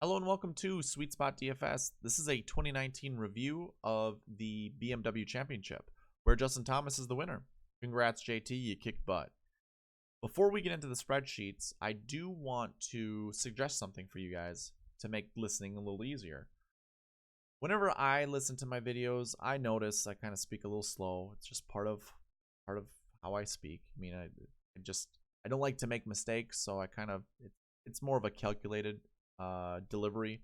Hello and welcome to Sweet Spot DFS. This is a 2019 review of the BMW Championship, where Justin Thomas is the winner. Congrats, JT, you kicked butt. Before we get into the spreadsheets, I do want to suggest something for you guys to make listening a little easier. Whenever I listen to my videos, I notice I kind of speak a little slow. It's just part of how I speak. I mean, I don't like to make mistakes, so it's more of a calculated delivery.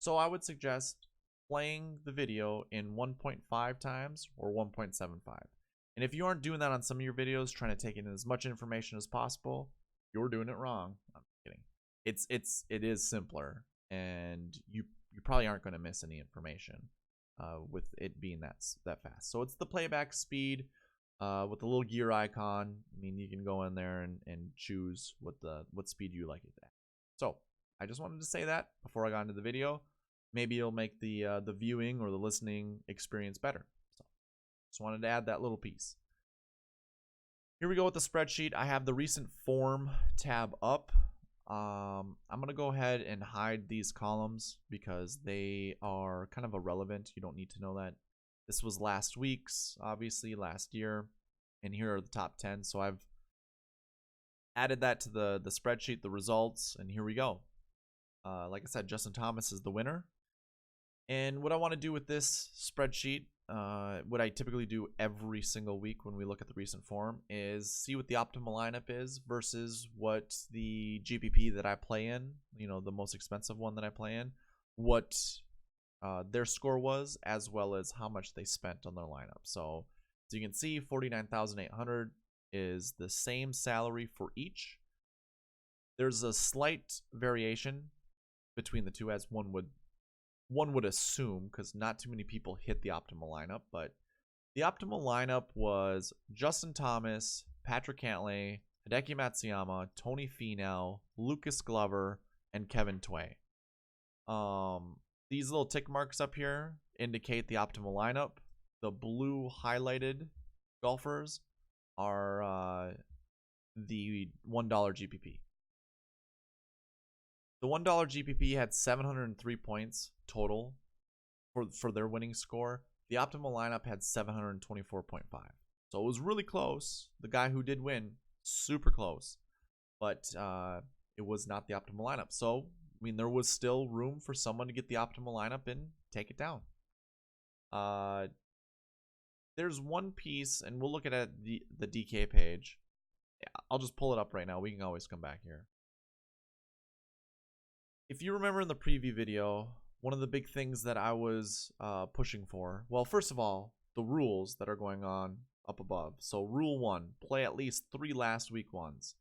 So I would suggest playing the video in 1.5 times or 1.75. And if you aren't doing that on some of your videos, trying to take in as much information as possible, you're doing it wrong. I'm kidding. It is simpler, and you probably aren't going to miss any information with it being that fast. So it's the playback speed with the little gear icon. I mean, you can go in there and choose what speed you like it at. So I just wanted to say that before I got into the video. Maybe it'll make the viewing or the listening experience better. So just wanted to add that little piece. Here we go with the spreadsheet. I have the recent form tab up. I'm going to go ahead and hide these columns because they are kind of irrelevant. You don't need to know that. This was last week's, obviously, last year. And here are the top 10. So I've added that to the spreadsheet, the results, and here we go. Like I said, Justin Thomas is the winner. And what I want to do with this spreadsheet, what I typically do every single week when we look at the recent form, is see what the optimal lineup is versus what the GPP that I play in, the most expensive one that I play in, what their score was, as well as how much they spent on their lineup. So as you can see, 49,800 is the same salary for each. There's a slight variation between the two, as one would assume, because not too many people hit the optimal lineup. But the optimal lineup was Justin Thomas, Patrick Cantlay, Hideki Matsuyama, Tony Finau, Lucas Glover, and Kevin Tway. These little tick marks up here indicate the optimal lineup. The blue highlighted golfers are the $1 GPP. The $1 GPP had 703 points total for their winning score. The optimal lineup had 724.5. So it was really close. The guy who did win, super close. But it was not the optimal lineup. So, I mean, there was still room for someone to get the optimal lineup and take it down. There's one piece, and we'll look at the DK page. I'll just pull it up right now. We can always come back here. If you remember in the preview video, one of the big things that I was pushing for, well, first of all, the rules that are going on up above. So rule 1, play at least 3 last week ones.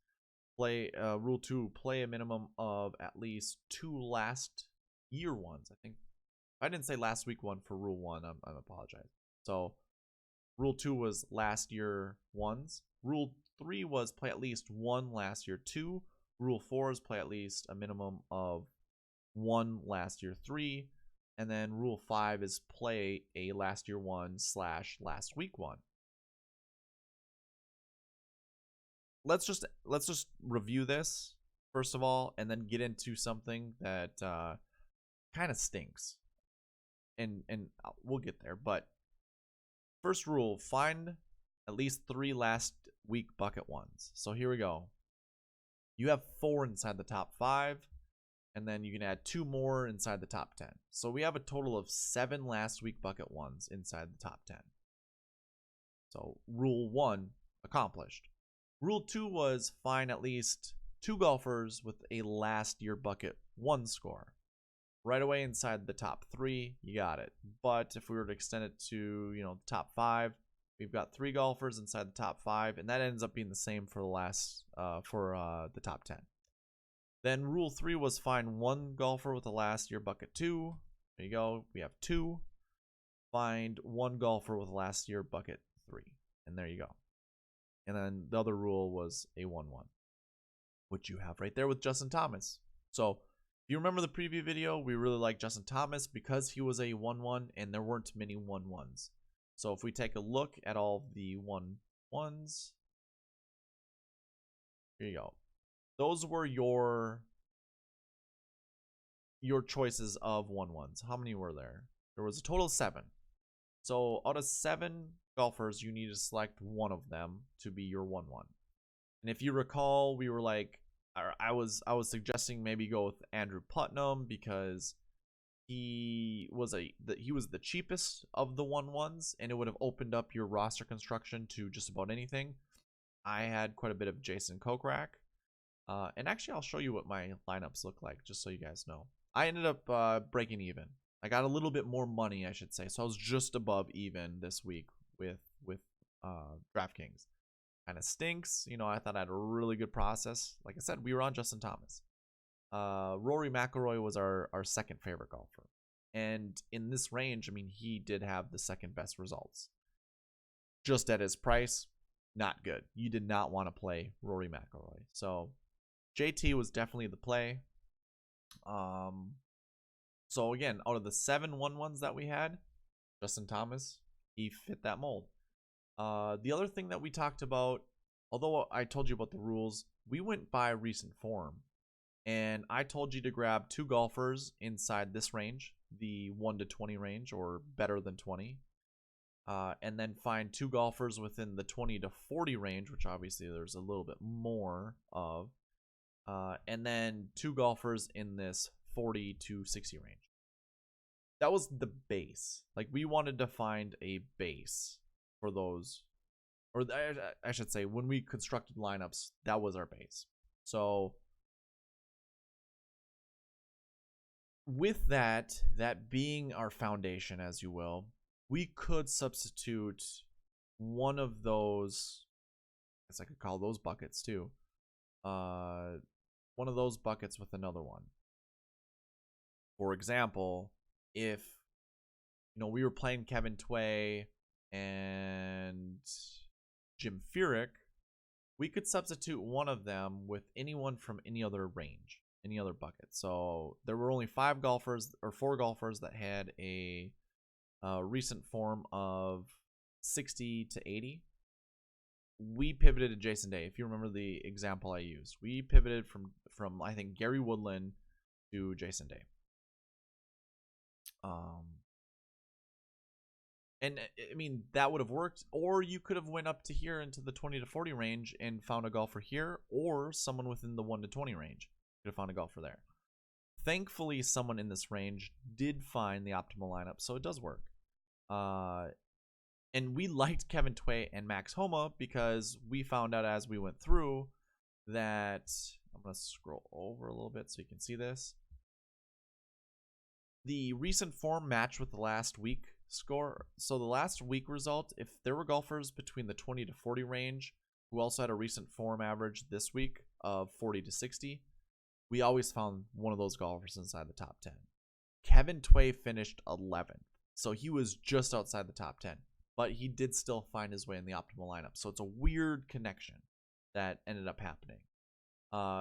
Rule 2, play a minimum of at least 2 last year ones. I think I didn't say last week one for rule 1. I apologize. So rule 2 was last year ones. Rule 3 was play at least 1 last year 2. Rule 4 is play at least a minimum of 1 last year 3. And then rule 5 is play a last year 1 / last week 1. Let's just review this first of all, and then get into something that kind of stinks. And we'll get there. But first rule, find at least 3 last week bucket ones. So here we go. You have 4 inside the top 5, and then you can add 2 more inside the top 10. So we have a total of 7 last week bucket ones inside the top 10. So rule 1 accomplished. Rule 2 was find at least 2 golfers with a last year bucket 1 score. Right away inside the top 3, you got it. But if we were to extend it to, the top 5, we've got 3 golfers inside the top 5, and that ends up being the same for the top 10. Then rule 3 was find 1 golfer with a last year bucket 2. There you go. We have 2. Find 1 golfer with a last year bucket 3, and there you go. And then the other rule was a 1-1, which you have right there with Justin Thomas. So if you remember the preview video, we really like Justin Thomas because he was a 1-1, and there weren't many 1-1s. So if we take a look at all the 1-1s, here you go. Those were your your choices of 1-1s. How many were there? There was a total of 7. So out of 7 golfers, you need to select one of them to be your 1-1. And if you recall, we were like, I was suggesting maybe go with Andrew Putnam because he was the cheapest of the 1-1s, and it would have opened up your roster construction to just about anything. I had quite a bit of Jason Kokrak. And actually, I'll show you what my lineups look like, just so you guys know. I ended up breaking even. I got a little bit more money, I should say. So I was just above even this week with DraftKings. Kind of stinks. You know, I thought I had a really good process. Like I said, we were on Justin Thomas. Rory McIlroy was our second favorite golfer. And in this range, I mean, he did have the second best results. Just at his price, not good. You did not want to play Rory McIlroy. So JT was definitely the play. So again, out of the 7 1-1s that we had, Justin Thomas, he fit that mold. The other thing that we talked about, although I told you about the rules, we went by recent form. And I told you to grab 2 golfers inside this range, the 1 to 20 range, or better than 20. And then find 2 golfers within the 20 to 40 range, which obviously there's a little bit more of. And then 2 golfers in this 40 to 60 range. That was the base. Like, we wanted to find a base for those, or I should say, when we constructed lineups, that was our base. So with that being our foundation, as you will, we could substitute one of those, I guess I could call those buckets too, one of those buckets with another one. For example, if, you know, we were playing Kevin Tway and Jim Furyk, we could substitute one of them with anyone from any other range, any other bucket. So there were only 4 golfers that had a recent form of 60 to 80. We pivoted to Jason Day. If you remember the example I used, we pivoted from I think Gary Woodland to Jason Day. And I mean, that would have worked, or you could have went up to here into the 20 to 40 range and found a golfer here, or someone within the 1 to 20 range could have found a golfer there. Thankfully, someone in this range did find the optimal lineup, so it does work. And we liked Kevin Tway and Max Homa because we found out as we went through that, I'm going to scroll over a little bit so you can see this. The recent form matched with the last week score. So the last week result, if there were golfers between the 20 to 40 range who also had a recent form average this week of 40 to 60, we always found one of those golfers inside the top 10. Kevin Tway finished 11th, so he was just outside the top 10, but he did still find his way in the optimal lineup. So it's a weird connection that ended up happening.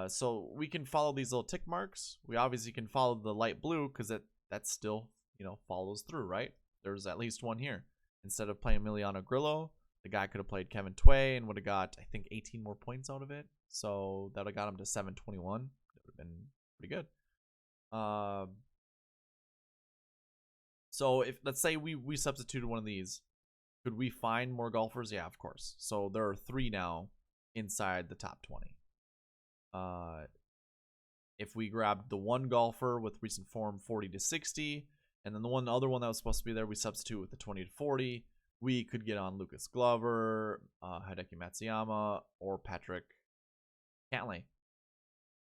So we can follow these little tick marks. We obviously can follow the light blue because that still, you know, follows through, right? There's at least one here. Instead of playing Emiliano Grillo, the guy could have played Kevin Tway and would have got, I think, 18 more points out of it. So that would have got him to 721. That would have been pretty good. So if, let's say we substituted one of these, could we find more golfers? Yeah, of course. So there are 3 now inside the top 20. If we grabbed the one golfer with recent form 40 to 60, and then the other one that was supposed to be there, we substitute with the 20 to 40, we could get on Lucas Glover, Hideki Matsuyama, or Patrick Cantlay.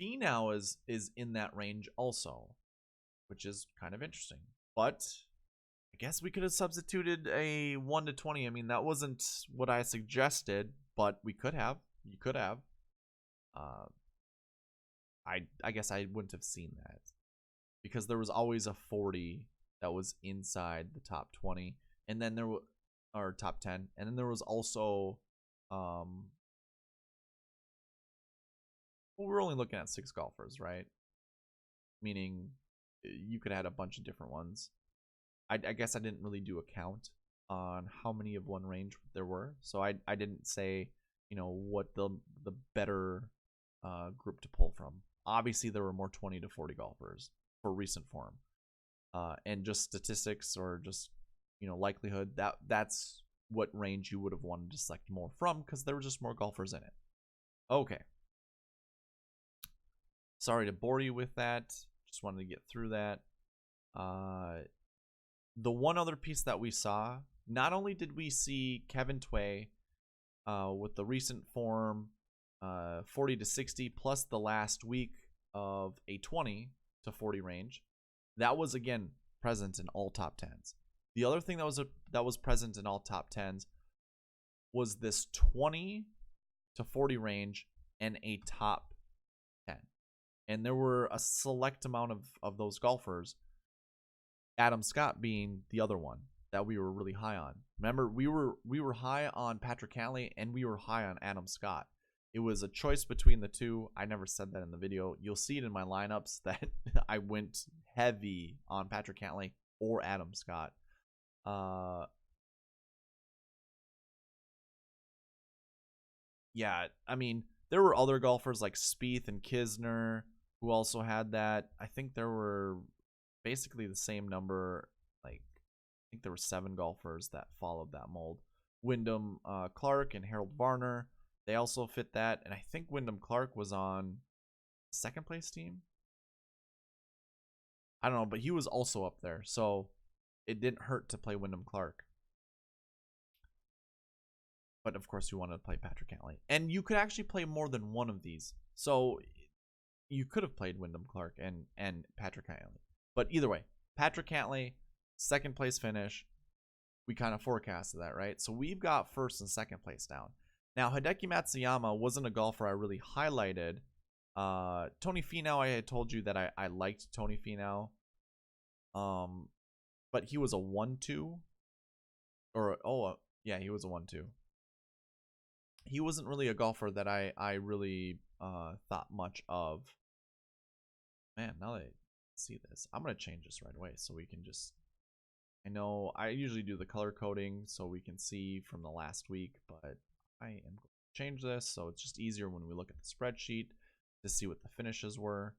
Finau is in that range also, which is kind of interesting. But I guess we could have substituted a 1 to 20. I mean, that wasn't what I suggested, but we could have. You could have. I guess I wouldn't have seen that because there was always a 40 that was inside the top 20, and then there was, or top 10, and then there was also well, we're only looking at 6 golfers, right? Meaning you could have had a bunch of different ones. I guess I didn't really do a count on how many of one range there were, so I didn't say, you know, what the better group to pull from. Obviously, there were more 20 to 40 golfers. for recent form. And just statistics or just, you know, likelihood, that's what range you would have wanted to select more from, because there were just more golfers in it. Okay. Sorry to bore you with that. Just wanted to get through that. The one other piece that we saw, not only did we see Kevin Tway with the recent form 40 to 60 plus the last week of a 20 to 40 range, that was again present in all top 10s. The other thing that was present in all top 10s was this 20 to 40 range and a top 10. And there were a select amount of those golfers, Adam Scott being the other one that we were really high on. Remember, we were high on Patrick Cantlay and we were high on Adam Scott. It was a choice between the two. I never said that in the video. You'll see it in my lineups that I went heavy on Patrick Cantlay or Adam Scott. Yeah, I mean, there were other golfers like Spieth and Kisner who also had that. I think there were basically the same number. Like, I think there were 7 golfers that followed that mold. Wyndham Clark and Harold Varner, they also fit that. And I think Wyndham Clark was on second place team. I don't know, but he was also up there. So it didn't hurt to play Wyndham Clark. But of course, you wanted to play Patrick Cantlay. And you could actually play more than one of these. So you could have played Wyndham Clark and Patrick Cantlay. But either way, Patrick Cantlay, second place finish. We kind of forecasted that, right? So we've got first and second place down. Now, Hideki Matsuyama wasn't a golfer I really highlighted. Tony Finau, I had told you that I liked Tony Finau. But he was a 1-2. Yeah, he was a 1-2. He wasn't really a golfer that I really thought much of. Man, now that I see this, I'm going to change this right away so we can just... I know I usually do the color coding so we can see from the last week, but I am going to change this so it's just easier when we look at the spreadsheet to see what the finishes were.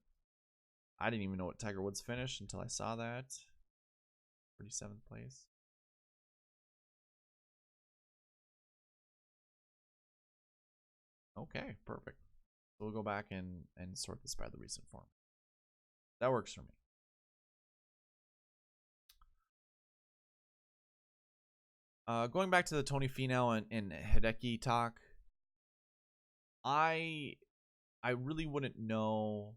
I didn't even know what Tiger Woods finished until I saw that. 37th place. Okay, perfect. So we'll go back and sort this by the recent form. That works for me. Going back to the Tony Finau and Hideki talk, I really wouldn't know.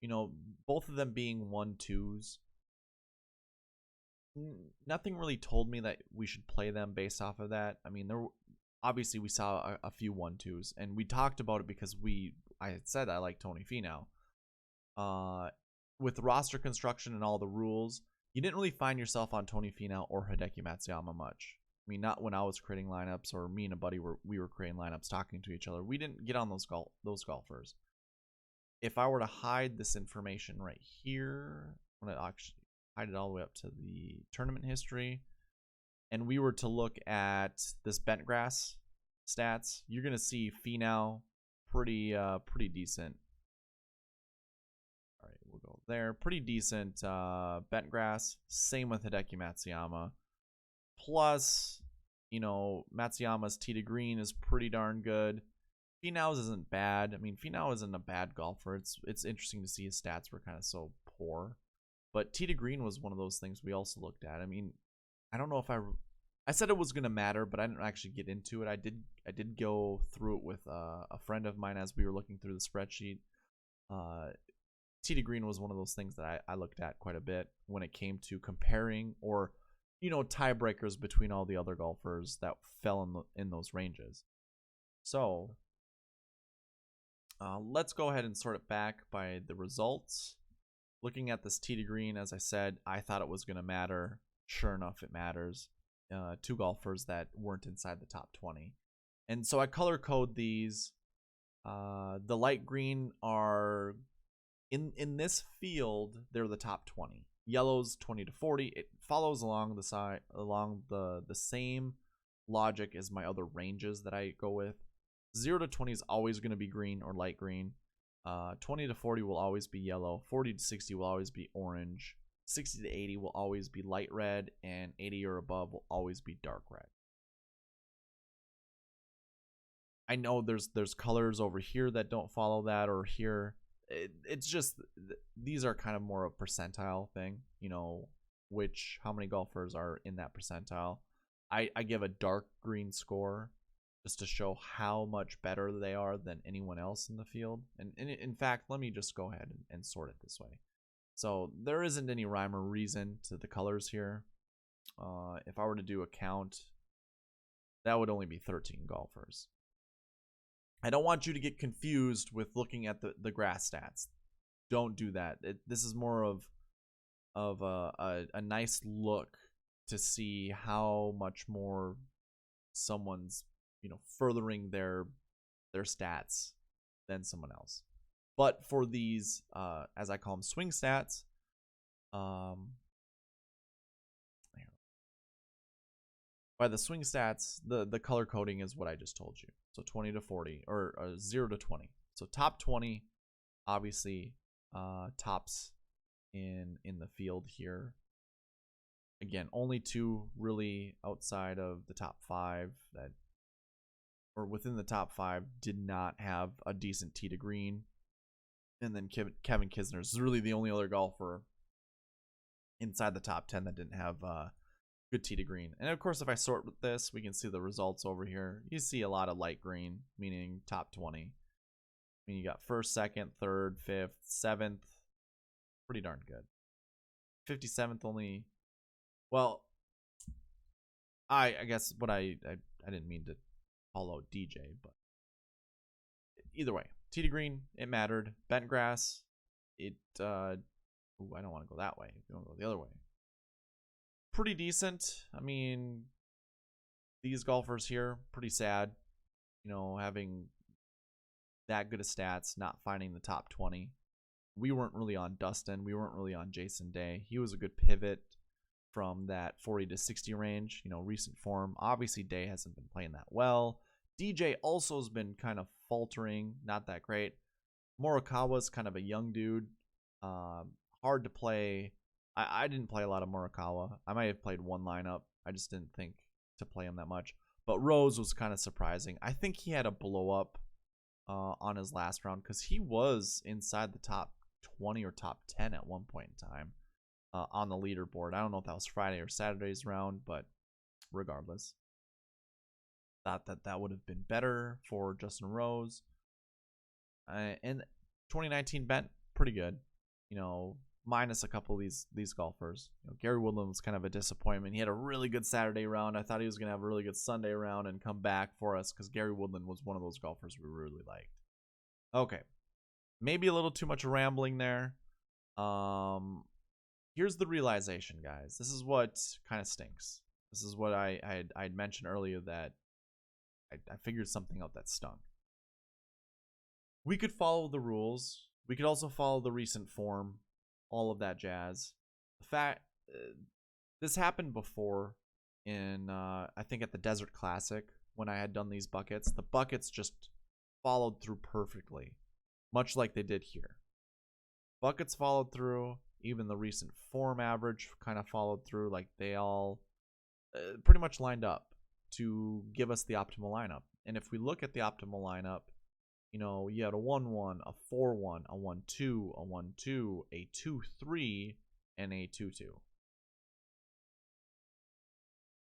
You know, both of them being 1-2s. Nothing really told me that we should play them based off of that. I mean, obviously we saw a few 1-2s, and we talked about it because I had said I like Tony Finau. With roster construction and all the rules, you didn't really find yourself on Tony Finau or Hideki Matsuyama much. I mean, not when I was creating lineups or me and a buddy we were creating lineups talking to each other. We didn't get on those golfers. If I were to hide this information right here, I'm going to actually hide it all the way up to the tournament history, and we were to look at this Bentgrass stats, you're going to see Finau pretty decent. All right, we'll go there. Pretty decent Bentgrass. Same with Hideki Matsuyama. Plus, you know, Matsuyama's tee to green is pretty darn good. Finau's isn't bad. I mean, Finau isn't a bad golfer. It's interesting to see his stats were kind of so poor. But tee to green was one of those things we also looked at. I mean, I don't know if I said it was going to matter, but I didn't actually get into it. I did go through it with a friend of mine as we were looking through the spreadsheet. Tee to green was one of those things that I looked at quite a bit when it came to comparing or, you know, tiebreakers between all the other golfers that fell in those ranges. So let's go ahead and sort it back by the results. Looking at this tee to green, as I said, I thought it was going to matter. Sure enough, it matters. 2 golfers that weren't inside the top 20. And so I color code these. The light green are in this field, they're the top 20. Yellow's 20 to 40. It follows along the same logic as my other ranges that I go with. 0 to 20 is always going to be green or light green. 20 to 40 will always be yellow. 40 to 60 will always be orange. 60 to 80 will always be light red, and 80 or above will always be dark red. I know there's colors over here that don't follow that, or here. It's just, these are kind of more a percentile thing, you know, how many golfers are in that percentile. I give a dark green score just to show how much better they are than anyone else in the field. And in fact, let me just go ahead and sort it this way. So there isn't any rhyme or reason to the colors here. If I were to do a count, that would only be 13 golfers. I don't want you to get confused with looking at the grass stats. Don't do that. This is more of a nice look to see how much more someone's, you know, furthering their stats than someone else. But for these, as I call them, swing stats, by the swing stats, the color coding is what I just told you. So 20 to 40, or 0 to 20. So top 20, obviously, tops in the field here. Again, only 2 really outside of the top 5 that, or within the top 5, did not have a decent tee to green. And then Kevin Kisner is really the only other golfer inside the top 10 that didn't have good tee to green. And of course, if I sort with this, we can see the results over here. You see a lot of light green, meaning top 20. I mean, you got 1st, 2nd, 3rd, 5th, 7th. Pretty darn good. 57th only. Well, I guess what I didn't mean to call out DJ, but either way, tee to green, it mattered. Bent grass, it I don't want to go that way. You want to go the other way. Pretty decent. I mean, these golfers here, pretty sad, you know, having that good of stats, not finding the top 20. We weren't really on Dustin. We weren't really on Jason Day. He was a good pivot from that 40 to 60 range, you know, recent form. Obviously, Day hasn't been playing that well. DJ also has been kind of faltering, not that great. Morikawa's kind of a young dude, hard to play. I didn't play a lot of Morikawa. I might have played one lineup. I just didn't think to play him that much. But Rose was kind of surprising. I think he had a blow up on his last round because he was inside the top 20 or top 10 at one point in time on the leaderboard. I don't know if that was Friday or Saturday's round, but regardless, thought that would have been better for Justin Rose. And 2019 bent pretty good, you know, minus a couple of these golfers. You know, Gary Woodland was kind of a disappointment. He had a really good Saturday round. I thought he was going to have a really good Sunday round and come back for us because Gary Woodland was one of those golfers we really liked. Okay, maybe a little too much rambling there. Here's the realization, guys. This is what kind of stinks. This is what I'd mentioned earlier, that I figured something out that stung. We could follow the rules. We could also follow the recent form, all of that jazz. The fact this happened before in I think at the Desert Classic when I had done these buckets. The buckets just followed through perfectly, much like they did here. Buckets followed through. Even the recent form average kind of followed through. Like they all pretty much lined up to give us the optimal lineup. And if we look at the optimal lineup, you know, you had a 1-1, a 4-1, a 1-2, a 1-2, a 2-3, and a 2-2.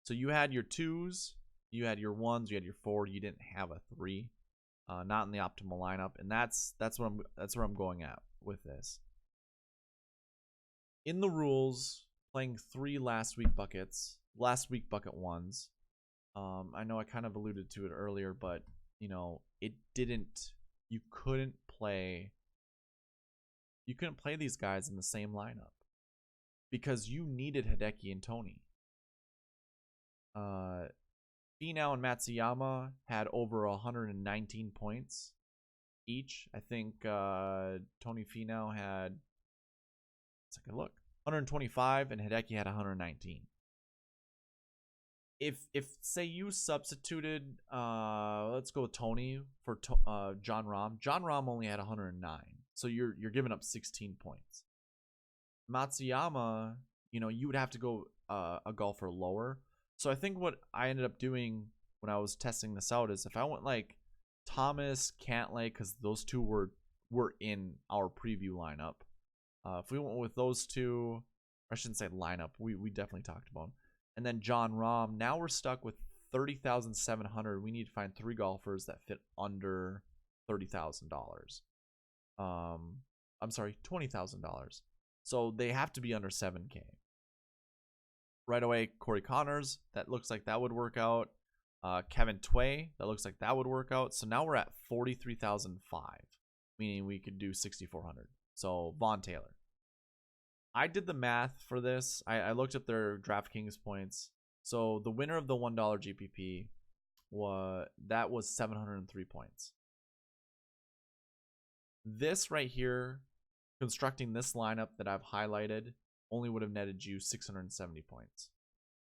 So you had your 2s, you had your 1s, you had your 4. You didn't have a 3, not in the optimal lineup, and that's where I'm going at with this. In the rules, playing 3 last week bucket 1s. I know I kind of alluded to it earlier, but you know, you couldn't play these guys in the same lineup because you needed Hideki and Tony. Finau and Matsuyama had over 119 points each. I think Tony Finau had, let's take a look, 125, and Hideki had 119. if say you substituted, let's go with Tony for John Rahm. John Rahm only had 109, so you're giving up 16 points. Matsuyama, you would have to go a golfer lower. So I think what I ended up doing when I was testing this out is if I went like Thomas, Cantlay, because those two were in our preview lineup. If we went with those two, I shouldn't say lineup, we definitely talked about them. And then John Rahm, now we're stuck with 30,700. We need to find 3 golfers that fit under $30,000. I'm sorry, $20,000. So they have to be under 7K. Right away, Corey Connors, that looks like that would work out. Kevin Tway, that looks like that would work out. So now we're at 43,005, meaning we could do 6,400. So Vaughn Taylor. I did the math for this. I looked at their DraftKings points. So the winner of the $1 GPP was 703 points. This right here, constructing this lineup that I've highlighted, only would have netted you 670 points.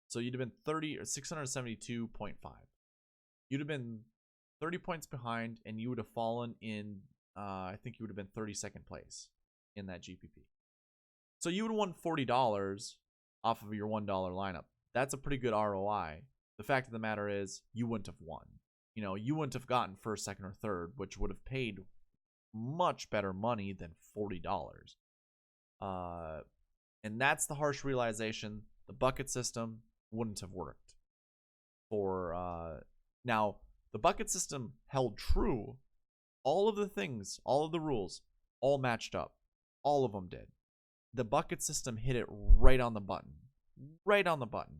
So you'd have been 672.5. You'd have been 30 points behind, and you would have fallen in, I think you would have been 32nd place in that GPP. So you would have won $40 off of your $1 lineup. That's a pretty good ROI. The fact of the matter is, you wouldn't have won. You wouldn't have gotten first, second, or third, which would have paid much better money than $40. And that's the harsh realization. The bucket system wouldn't have worked. Now, the bucket system held true. All of the things, all of the rules, all matched up. All of them did. The bucket system hit it right on the button. Right on the button.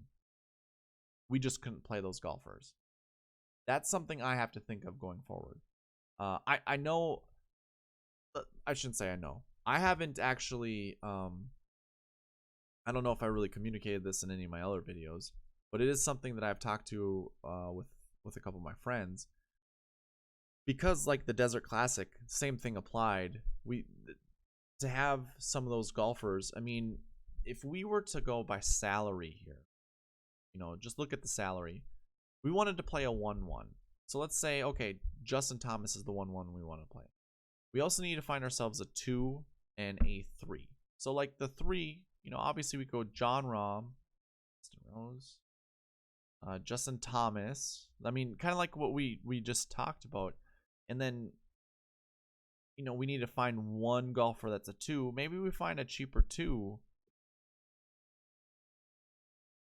We just couldn't play those golfers. That's something I have to think of going forward. I know... I shouldn't say I know. I haven't actually... I don't know if I really communicated this in any of my other videos, but it is something that I've talked to with a couple of my friends. Because like the Desert Classic, same thing applied. To have some of those golfers, I mean, if we were to go by salary here, just look at the salary. We wanted to play a 1-1. So let's say, okay, Justin Thomas is the 1-1 we want to play. We also need to find ourselves a 2 and a 3. So like the 3, obviously we go John Rahm, Justin Rose, Justin Thomas. I mean, kind of like what we just talked about. And then, we need to find one golfer that's a 2. Maybe we find a cheaper 2.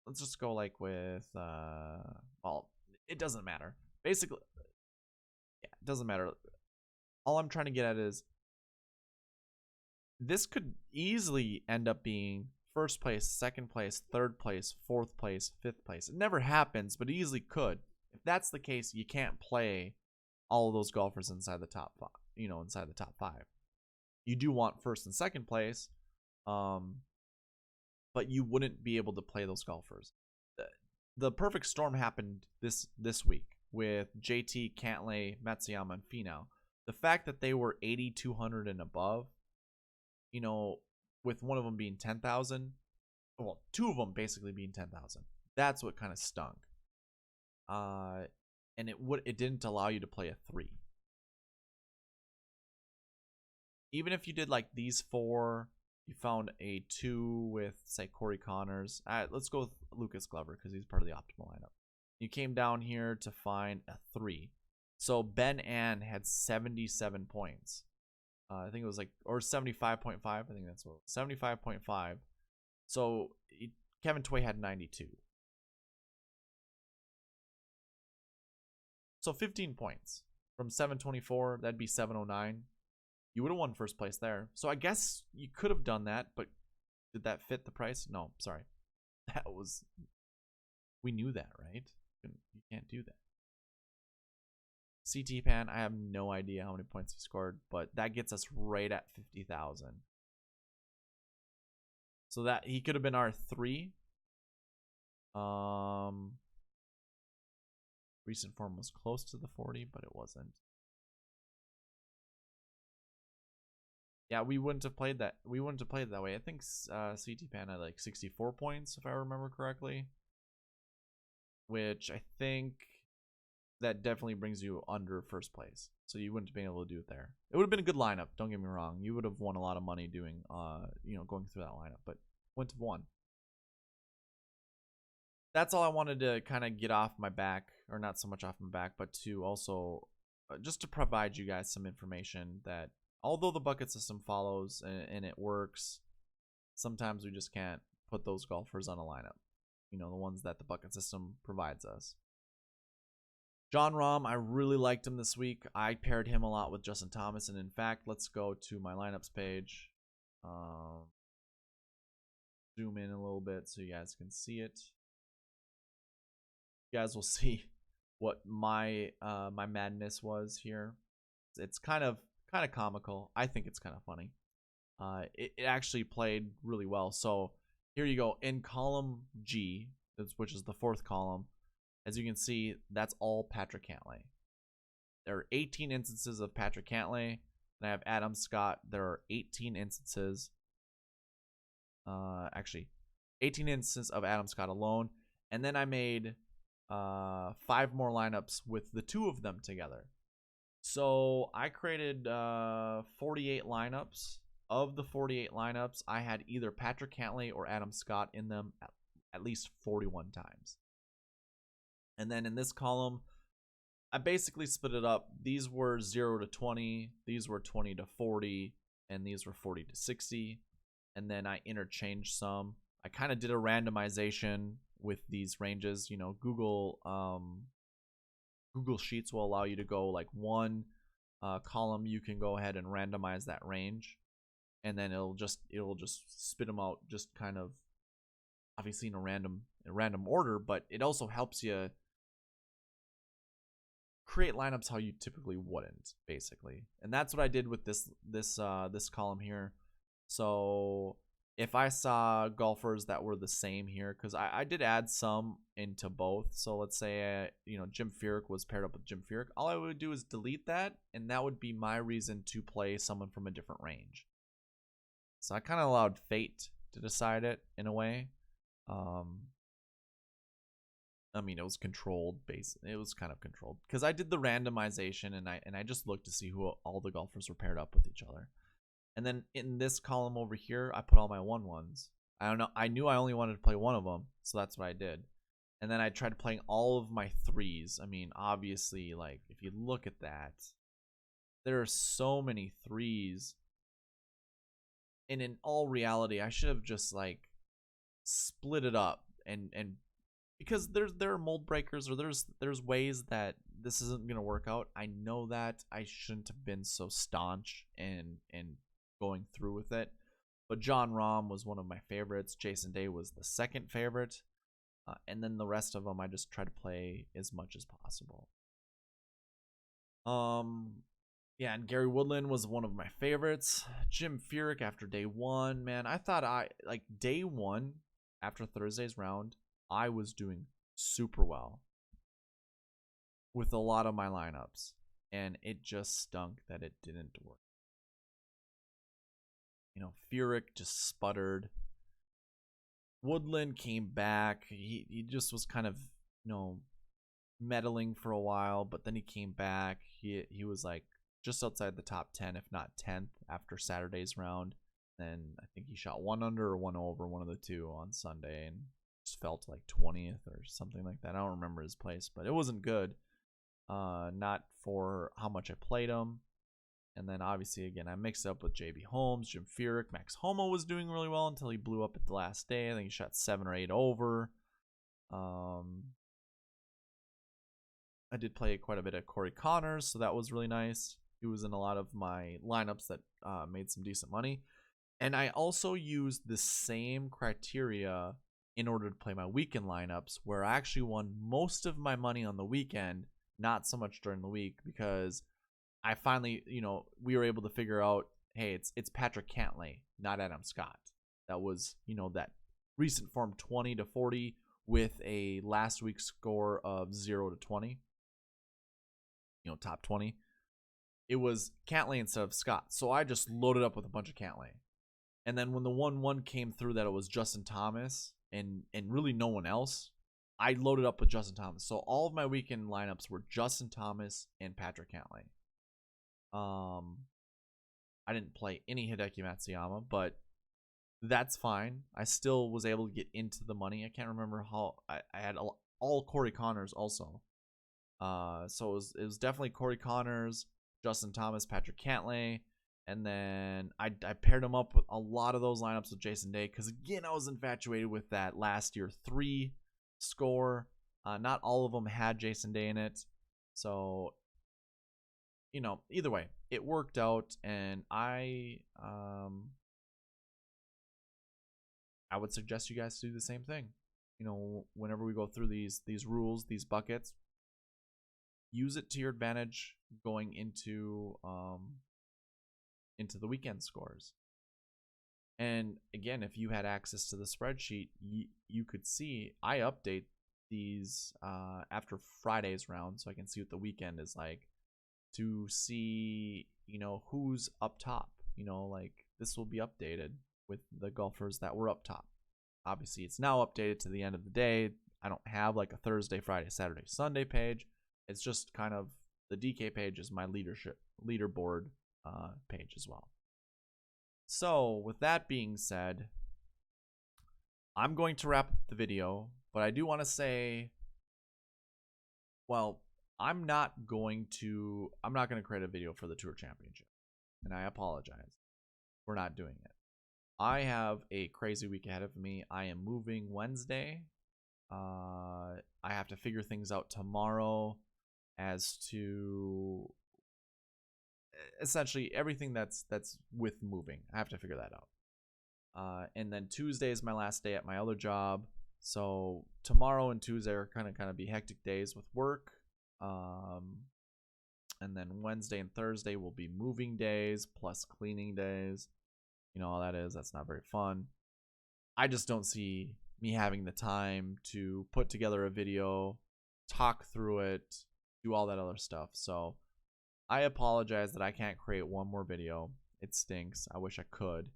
Let's just go like with, well, it doesn't matter. Basically, yeah, it doesn't matter. All I'm trying to get at is this could easily end up being first place, second place, third place, fourth place, fifth place. It never happens, but it easily could. If that's the case, you can't play all of those golfers inside the top 5, inside the top 5. You do want first and second place, but you wouldn't be able to play those golfers. The perfect storm happened this week with JT, Cantlay, Matsuyama, and Finau. The fact that they were 8,200 and above, with one of them being 10,000, well, 2 of them basically being 10,000. That's what kind of stunk. And it didn't allow you to play a 3. Even if you did like these 4, you found a 2 with, say, Corey Connors. Let's go with Lucas Glover because he's part of the optimal lineup. You came down here to find a 3. So Ben Ann had 77 points. I think it was like, or 75.5. I think that's what, 75.5. So Kevin Tway had 92. So 15 points from 724. That'd be 709. You would have won first place there. So I guess you could have done that, but did that fit the price? No, sorry. We knew that, right? You can't do that. CT Pan, I have no idea how many points he scored, but that gets us right at 50,000. So that he could have been our 3. Recent form was close to the 40, but it wasn't. Yeah, we wouldn't have played that. We wouldn't have played it that way. I think CT Pan had like 64 points, if I remember correctly. which I think that definitely brings you under first place. So you wouldn't have been able to do it there. It would have been a good lineup. Don't get me wrong. You would have won a lot of money doing, going through that lineup, but wouldn't have won. That's all I wanted to kind of get off my back, or not so much off my back, but to also just to provide you guys some information that although the bucket system follows and it works, sometimes we just can't put those golfers on a lineup. The ones that the bucket system provides us. Jon Rahm, I really liked him this week. I paired him a lot with Justin Thomas, and in fact, let's go to my lineups page. Zoom in a little bit so you guys can see it. You guys will see what my my madness was here. It's kind of comical. I think it's kind of funny. It actually played really well. So here you go in column G, which is the fourth column. As you can see, that's all Patrick Cantlay. There are 18 instances of Patrick Cantlay. And I have Adam Scott. There are 18 instances. Actually, 18 instances of Adam Scott alone. And then I made 5 more lineups with the 2 of them together. So I created 48 lineups. Of the 48 lineups, I had either Patrick Cantlay or Adam Scott in them at least 41 times. And then in this column, I basically split it up. These were 0 to 20, these were 20 to 40, and these were 40 to 60. And then I interchanged some. I kind of did a randomization with these ranges. Google Sheets will allow you to go like one column. You can go ahead and randomize that range, and then it'll just spit them out, just kind of obviously in a random order. But it also helps you create lineups how you typically wouldn't, basically. And that's what I did with this column here. So if I saw golfers that were the same here, because I did add some into both. So let's say Jim Furyk was paired up with Jim Furyk. All I would do is delete that, and that would be my reason to play someone from a different range. So I kind of allowed fate to decide it in a way. It was controlled it was kind of controlled because I did the randomization and I just looked to see who all the golfers were paired up with each other. And then in this column over here, I put all my 1-1s. I don't know. I knew I only wanted to play one of them, so that's what I did. And then I tried playing all of my 3s. Obviously, like if you look at that, there are so many 3s. And in all reality, I should have just like split it up and because there are mold breakers, or there's ways that this isn't gonna work out. I know that I shouldn't have been so staunch and going through with it. But Jon Rahm was one of my favorites. Jason Day was the second favorite, and then the rest of them I just try to play as much as possible. Yeah, and Gary Woodland was one of my favorites. Jim Furyk after day 1, man, I thought day 1 after Thursday's round, I was doing super well with a lot of my lineups, and it just stunk that it didn't work. Furyk just sputtered. Woodland came back. He just was kind of, meddling for a while, but then he came back. He was like just outside the top 10, if not 10th after Saturday's round. Then I think he shot 1 under or 1 over, one of the two on Sunday, and just fell to like 20th or something like that. I don't remember his place, but it wasn't good. Not for how much I played him. And then obviously again I mixed it up with JB Holmes, Jim Furyk. Max Homa was doing really well until he blew up at the last day. I think he shot 7 or 8 over. I did play quite a bit of Corey Connors, so that was really nice. He was in a lot of my lineups that made some decent money. And I also used the same criteria in order to play my weekend lineups, where I actually won most of my money on the weekend, not so much during the week, because I finally, we were able to figure out, hey, it's Patrick Cantlay, not Adam Scott. That was, that recent form 20 to 40 with a last week's score of 0 to 20. Top 20. It was Cantlay instead of Scott. So I just loaded up with a bunch of Cantlay. And then when the 1-1 came through that it was Justin Thomas and really no one else, I loaded up with Justin Thomas. So all of my weekend lineups were Justin Thomas and Patrick Cantlay. I didn't play any Hideki Matsuyama, but that's fine. I still was able to get into the money. I can't remember how I had all Corey Connors also. So it was definitely Corey Connors, Justin Thomas, Patrick Cantlay, and then I paired him up with a lot of those lineups with Jason Day because again I was infatuated with that last year 3 score. Not all of them had Jason Day in it, so either way it worked out, and I would suggest you guys do the same thing. Whenever we go through these rules, these buckets, use it to your advantage going into the weekend scores. And again, if you had access to the spreadsheet, you could see I update these after Friday's round, so I can see what the weekend is like, to see who's up top. Like this will be updated with the golfers that were up top. Obviously, it's now updated to the end of the day. I don't have like a Thursday, Friday, Saturday, Sunday page. It's just kind of the DK page is my leaderboard page as well. So with that being said, I'm going to wrap up the video, but I do want to say, well, I'm not going to create a video for the Tour Championship, and I apologize for not doing it. I have a crazy week ahead of me. I am moving Wednesday. I have to figure things out tomorrow as to essentially everything that's with moving. I have to figure that out. And then Tuesday is my last day at my other job. So tomorrow and Tuesday are kind of be hectic days with work. And then Wednesday and Thursday will be moving days plus cleaning days. All that is. That's not very fun. I just don't see me having the time to put together a video, talk through it, do all that other stuff. So I apologize that I can't create one more video. It stinks. I wish I could.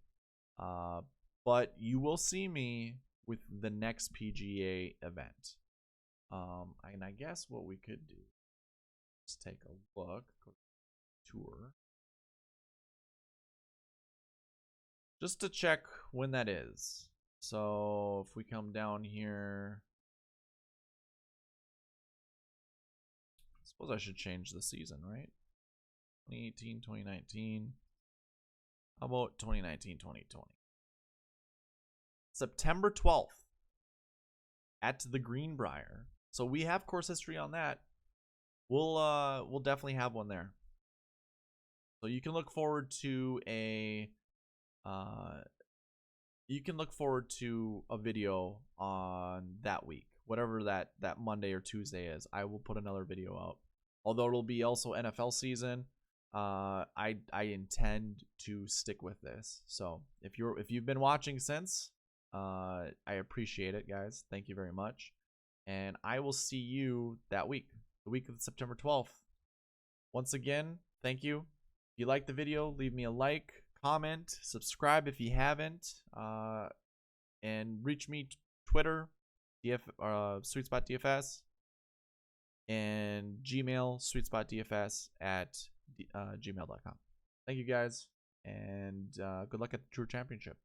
But you will see me with the next PGA event. And I guess what we could do is take a look. Go to tour. Just to check when that is. So if we come down here, I suppose I should change the season, right? 2018, 2019. How about 2019, 2020? September 12th at the Greenbrier. So we have course history on that. We'll definitely have one there. So you can look forward to a video on that week, whatever that Monday or Tuesday is. I will put another video out. Although it'll be also NFL season, I intend to stick with this. So if you've been watching since, I appreciate it, guys. Thank you very much. And I will see you that week, the week of September 12th. Once again, thank you. If you liked the video, leave me a like, comment, subscribe if you haven't, and reach me Twitter, Sweet Spot DFS, and Gmail, sweetspotdfs at gmail.com. Thank you guys, and good luck at the Tour Championship.